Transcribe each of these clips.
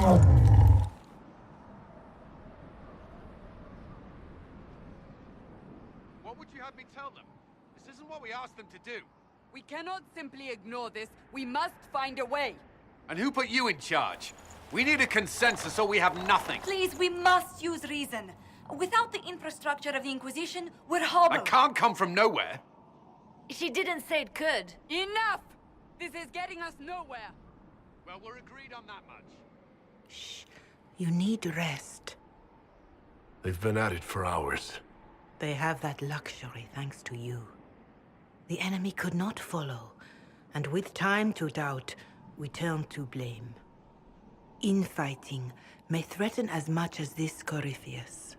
What would you have me tell them? This isn't what we asked them to do. We cannot simply ignore this. We must find a way. And who put you in charge? We need a consensus or we have nothing. Please, we must use reason. Without the infrastructure of the Inquisition, we're hobbled. I can't come from nowhere. She didn't say it could. Enough! This is getting us nowhere. Well, we're agreed on that much. Shh. You need rest. They've been at it for hours. They have that luxury thanks to you. The enemy could not follow, and with time to doubt, we turn to blame. Infighting may threaten as much as this Corypheus.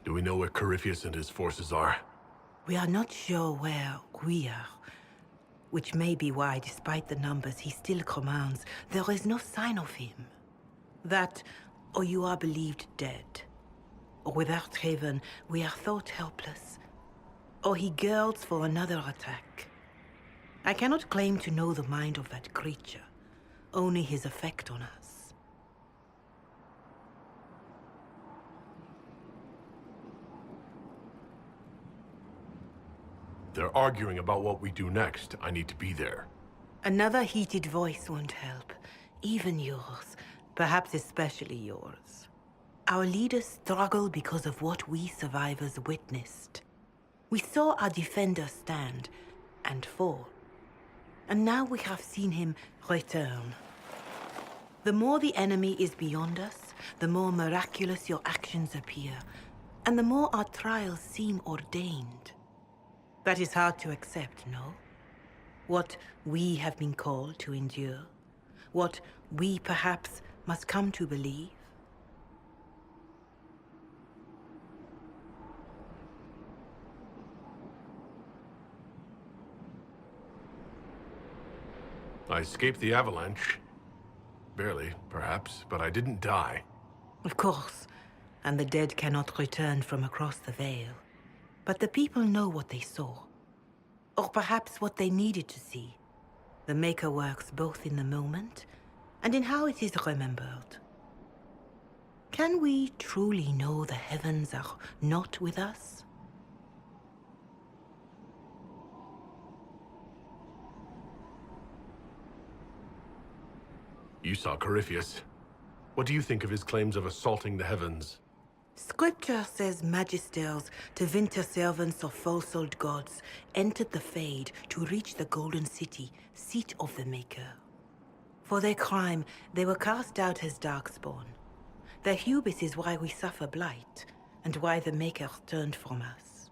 Do we know where Corypheus and his forces are? We are not sure where we are, which may be why, despite the numbers he still commands, there is no sign of him. That, or you are believed dead. Or without Haven, we are thought helpless. Or he girds for another attack. I cannot claim to know the mind of that creature, only his effect on us. They're arguing about what we do next. I need to be there. Another heated voice won't help. Even yours. Perhaps especially yours. Our leaders struggle because of what we survivors witnessed. We saw our defender stand and fall. And now we have seen him return. The more the enemy is beyond us, the more miraculous your actions appear, and the more our trials seem ordained. That is hard to accept, no? What we have been called to endure, what we perhaps must come to believe. I escaped the avalanche. Barely, perhaps, but I didn't die. Of course, and the dead cannot return from across the veil. But the people know what they saw. Or perhaps what they needed to see. The Maker works both in the moment and in how it is remembered. Can we truly know the heavens are not with us? You saw Corypheus. What do you think of his claims of assaulting the heavens? Scripture says magisters, to winter servants of false-old gods, entered the Fade to reach the Golden City, seat of the Maker. For their crime, they were cast out as Darkspawn. Their hubris is why we suffer blight, and why the Maker turned from us.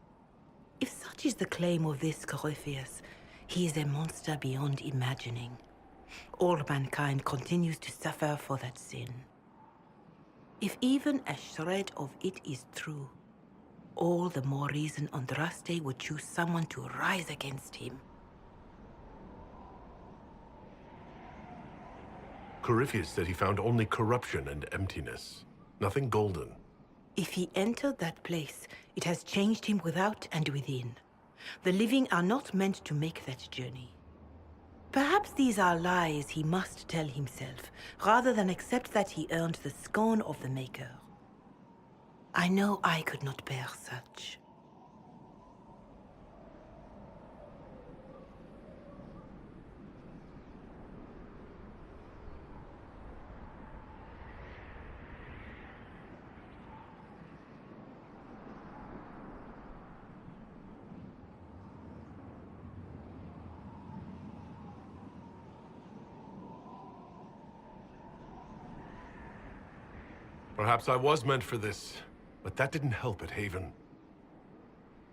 If such is the claim of this Corypheus, he is a monster beyond imagining. All mankind continues to suffer for that sin. If even a shred of it is true, all the more reason Andraste would choose someone to rise against him. Corypheus said he found only corruption and emptiness. Nothing golden. If he entered that place, it has changed him without and within. The living are not meant to make that journey. Perhaps these are lies he must tell himself, rather than accept that he earned the scorn of the Maker. I know I could not bear such. Perhaps I was meant for this, but that didn't help at Haven.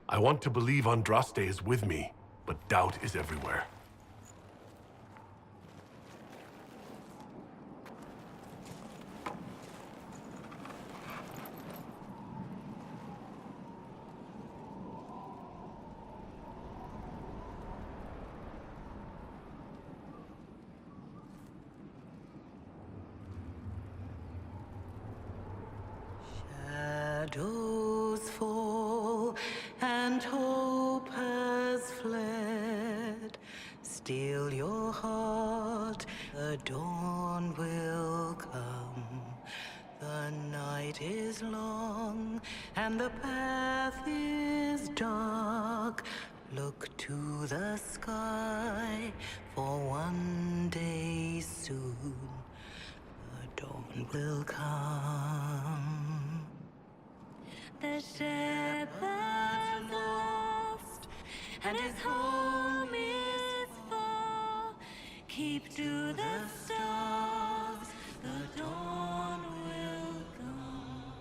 I want to believe Andraste is with me, but doubt is everywhere. Shadows fall and hope has fled. Steel your heart, the dawn will come. The night is long and the path is dark. Look to the sky, for one day soon the dawn will come. The shepherd's lost, and his home is far. Keep to the stars, the dawn will come.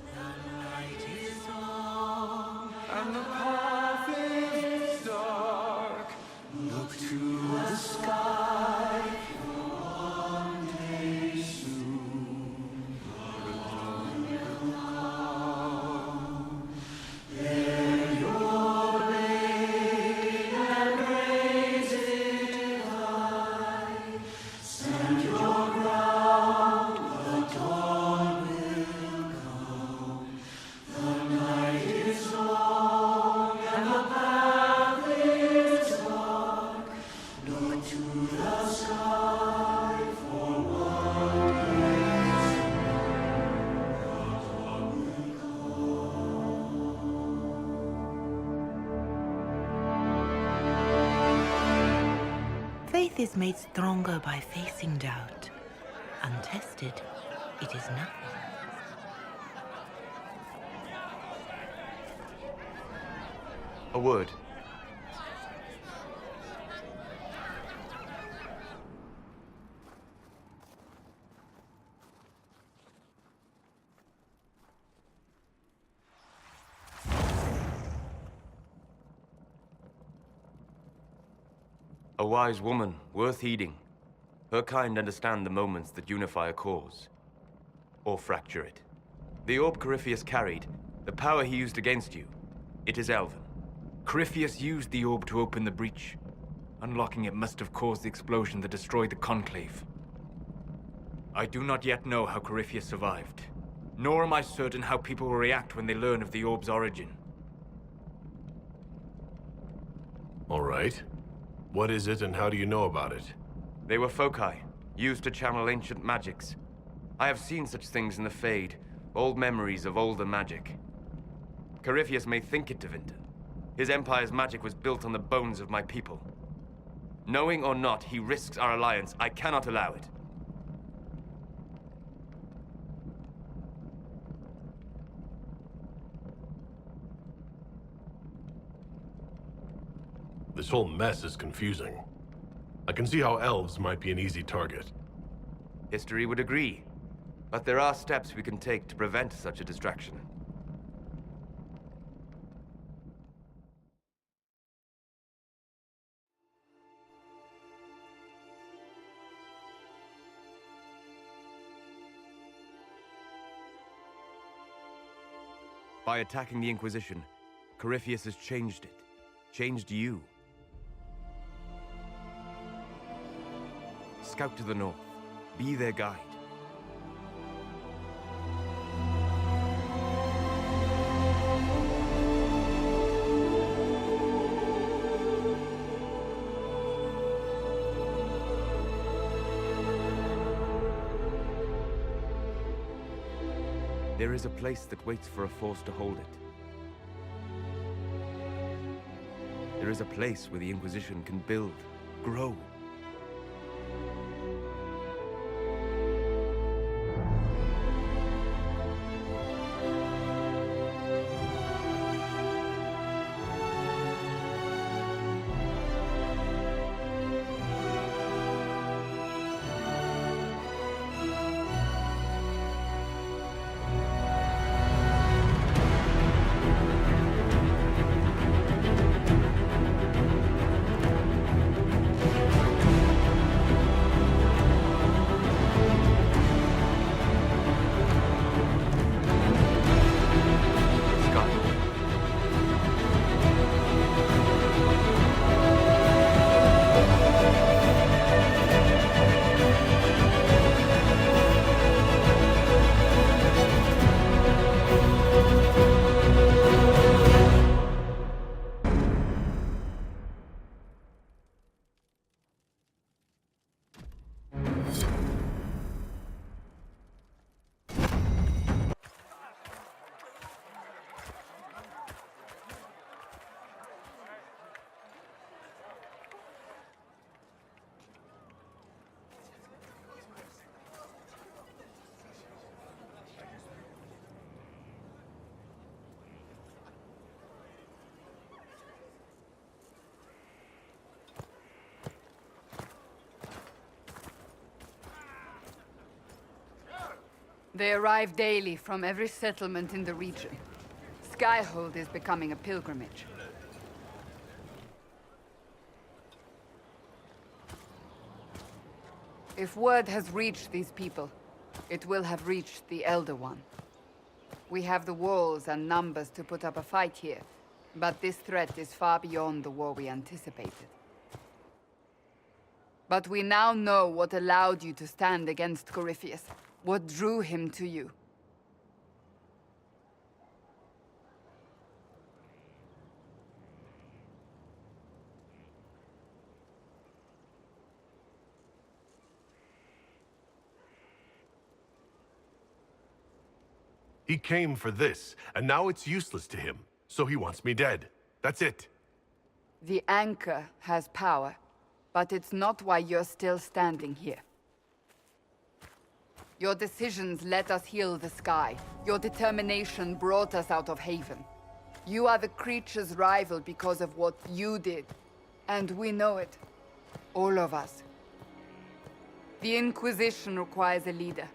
The night is long, And the path is dark. Look to the sky. One day soon, the dawn will come. Bear your blade and raise it high. Stand your ground, the dawn will come. The night is long and the path is dark. Look to the sky for one day Faith is made stronger by facing doubt. Untested, it is nothing. A word. A wise woman, worth heeding. Her kind understand the moments that unify a cause. Or fracture it. The orb Corypheus carried, the power he used against you, it is elven. Corypheus used the orb to open the breach. Unlocking it must have caused the explosion that destroyed the Conclave. I do not yet know how Corypheus survived, nor am I certain how people will react when they learn of the orb's origin. All right. What is it and how do you know about it? They were foci, used to channel ancient magics. I have seen such things in the Fade, old memories of older magic. Corypheus may think it Tevinter. His empire's magic was built on the bones of my people. Knowing or not, he risks our alliance. I cannot allow it. This whole mess is confusing. I can see how elves might be an easy target. History would agree. But there are steps we can take to prevent such a distraction. By attacking the Inquisition, Corypheus has changed it. Changed you. Scout to the north. Be their guide. There is a place that waits for a force to hold it. There is a place where the Inquisition can build, grow. They arrive daily from every settlement in the region. Skyhold is becoming a pilgrimage. If word has reached these people, it will have reached the Elder One. We have the walls and numbers to put up a fight here, but this threat is far beyond the war we anticipated. But we now know what allowed you to stand against Corypheus. What drew him to you? He came for this, and now it's useless to him, so he wants me dead. That's it. The anchor has power, but it's not why you're still standing here. Your decisions let us heal the sky. Your determination brought us out of Haven. You are the creature's rival because of what you did. And we know it. All of us. The Inquisition requires a leader.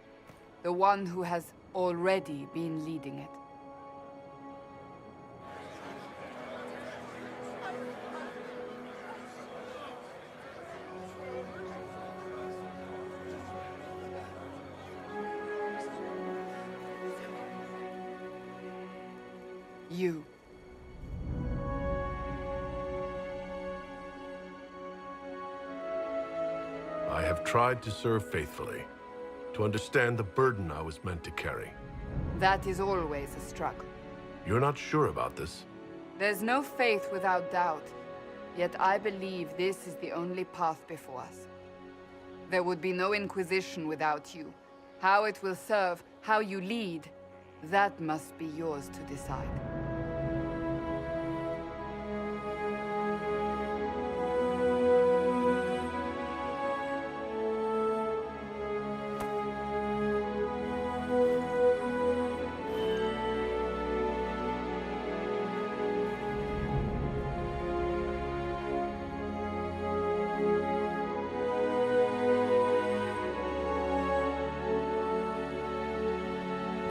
The one who has already been leading it. You. I have tried to serve faithfully, to understand the burden I was meant to carry. That is always a struggle. You're not sure about this? There's no faith without doubt. Yet I believe this is the only path before us. There would be no Inquisition without you. How it will serve, how you lead, that must be yours to decide.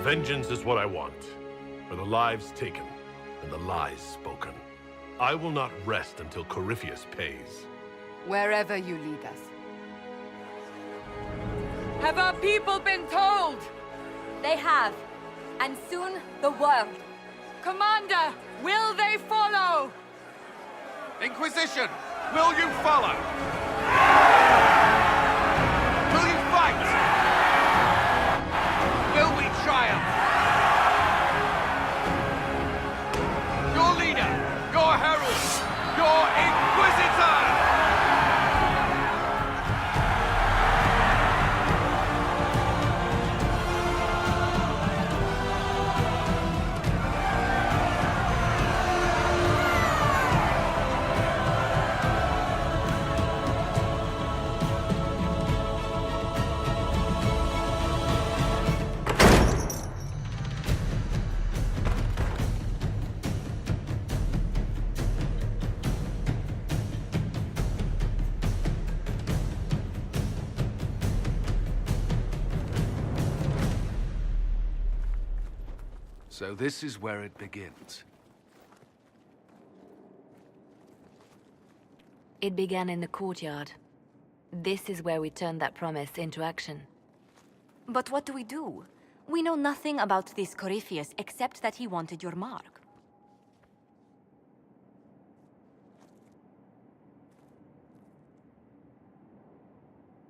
Vengeance is what I want, for the lives taken and the lies spoken. I will not rest until Corypheus pays. Wherever you lead us. Have our people been told? They have. And soon, the world. Commander, will they follow? Inquisition, will you follow? Will you fight? Will we triumph? Your leader, your herald, your Inquisitor! So this is where it begins. It began in the courtyard. This is where we turned that promise into action. But what do? We know nothing about this Corypheus except that he wanted your mark.